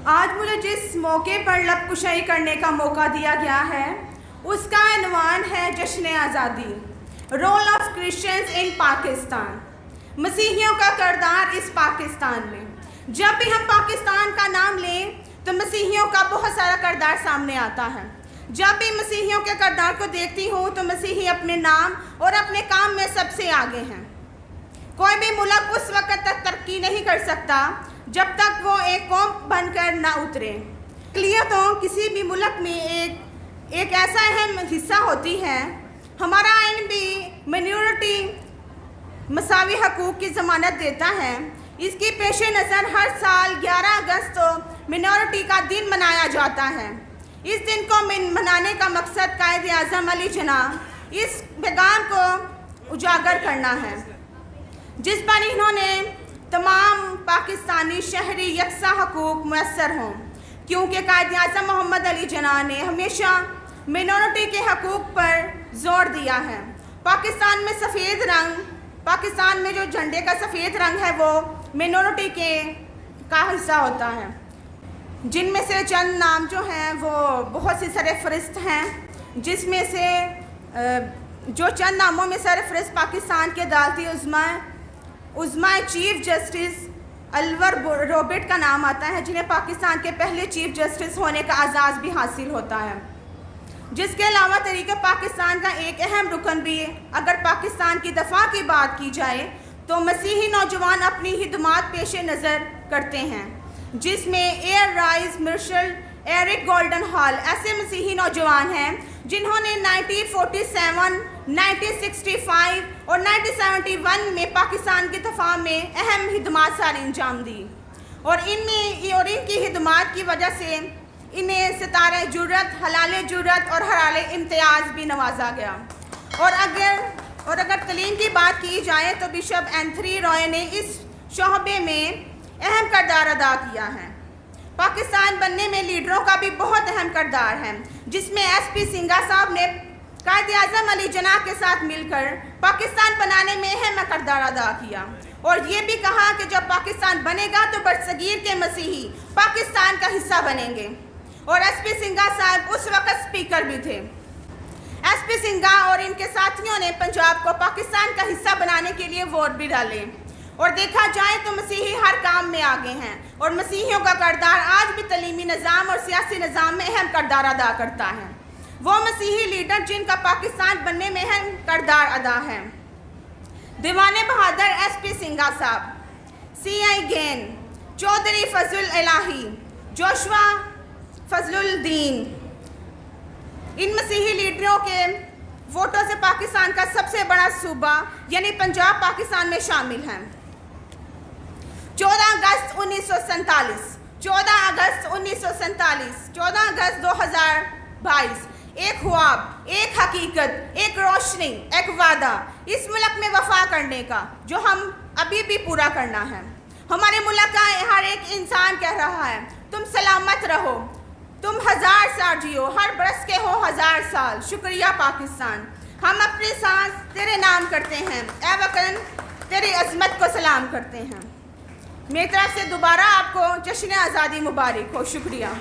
آج مجھے جس موقع پر لب کشائی کرنے کا موقع دیا گیا ہے اس کا عنوان ہے جشن آزادی، رول آف کرسچنز ان پاکستان، مسیحیوں کا کردار اس پاکستان میں۔ جب بھی ہم پاکستان کا نام لیں تو مسیحیوں کا بہت سارا کردار سامنے آتا ہے۔ جب بھی مسیحیوں کے کردار کو دیکھتی ہوں تو مسیحی اپنے نام اور اپنے کام میں سب سے آگے ہیں۔ کوئی بھی ملک اس وقت تک ترقی نہیں کر سکتا جب تک وہ ایک قوم بن کر نہ اترے۔ اقلیتوں کسی بھی ملک میں ایک ایسا اہم حصہ ہوتی ہے۔ ہمارا آئین بھی مائنورٹی مساوی حقوق کی ضمانت دیتا ہے۔ اس کی پیش نظر ہر سال 11 اگست کو مائنورٹی کا دن منایا جاتا ہے۔ اس دن کو منانے کا مقصد قائد اعظم علی جناح اس پیغام کو اجاگر کرنا ہے جس پر انہوں نے تمام پاکستانی شہری یکساں حقوق میسر ہوں، کیونکہ قائد اعظم محمد علی جناح نے ہمیشہ مائنورٹی کے حقوق پر زور دیا ہے۔ پاکستان میں جو جھنڈے کا سفید رنگ ہے وہ مائنورٹی کا حصہ ہوتا ہے، جن میں سے چند نام جو ہیں وہ بہت سی سرفہرست ہیں، جس میں سے جو چند ناموں میں سرفہرست پاکستان کے عدالتی عظمیٰ چیف جسٹس الور روبرٹ کا نام آتا ہے، جنہیں پاکستان کے پہلے چیف جسٹس ہونے کا اعزاز بھی حاصل ہوتا ہے۔ جس کے علاوہ تحریک پاکستان کا ایک اہم رکن بھی اگر پاکستان کی دفاع کی بات کی جائے تو مسیحی نوجوان اپنی خدمات پیش نظر کرتے ہیں، جس میں ایئر رائس مرشل ایرک گولڈن ہال ایسے مسیحی نوجوان ہیں جنہوں نے 1947، 1965 اور 1971 میں پاکستان کی دفاع میں اہم خدمات ساری انجام دی، اور ان کی خدمات کی وجہ سے انہیں ستارہ جرأت، ہلال جرأت اور ہلال امتیاز بھی نوازا گیا۔ اور اگر تعلیم کی بات کی جائے تو بشپ اینتھنی رائے نے اس شعبے میں اہم کردار ادا کیا ہے۔ پاکستان بننے میں لیڈروں کا بھی بہت اہم کردار ہے، جس میں ایس پی سنگھا صاحب نے قائد اعظم علی جناح کے ساتھ مل کر پاکستان بنانے میں اہم کردار ادا کیا، اور یہ بھی کہا کہ جب پاکستان بنے گا تو برصغیر کے مسیحی پاکستان کا حصہ بنیں گے، اور ایس پی سنگھا صاحب اس وقت اسپیکر بھی تھے۔ ایس پی سنگھا اور ان کے ساتھیوں نے پنجاب کو پاکستان کا حصہ بنانے کے لیے ووٹ بھی ڈالے، اور دیکھا جائے تو مسیحی ہر کام میں آگے ہیں، اور مسیحیوں کا کردار آج بھی تعلیمی نظام اور سیاسی نظام میں اہم کردار ادا کرتا ہے۔ وہ مسیحی لیڈر جن کا پاکستان بننے میں اہم کردار ادا ہے: دیوان بہادر ایس پی سنگھا صاحب، سی آئی گین، چودھری فضل الہی، جوشوا فضل الدین۔ ان مسیحی لیڈروں کے ووٹوں سے پاکستان کا سب سے بڑا صوبہ یعنی پنجاب پاکستان میں شامل ہے۔ 14 اگست 1947، 14 اگست 1947، 14 اگست 2022، ایک خواب، ایک حقیقت، ایک روشنی، ایک وعدہ اس ملک میں وفا کرنے کا جو ہم ابھی بھی پورا کرنا ہے۔ ہمارے ملک کا ہر ایک انسان کہہ رہا ہے تم سلامت رہو، تم 1000 سال جیو، ہر برس کے ہو 1000 سال، شکریہ پاکستان۔ ہم اپنی سانس تیرے نام کرتے ہیں، اے وطن تیری عظمت کو سلام کرتے ہیں۔ میری طرف سے دوبارہ آپ کو جشن آزادی مبارک ہو، شکریہ۔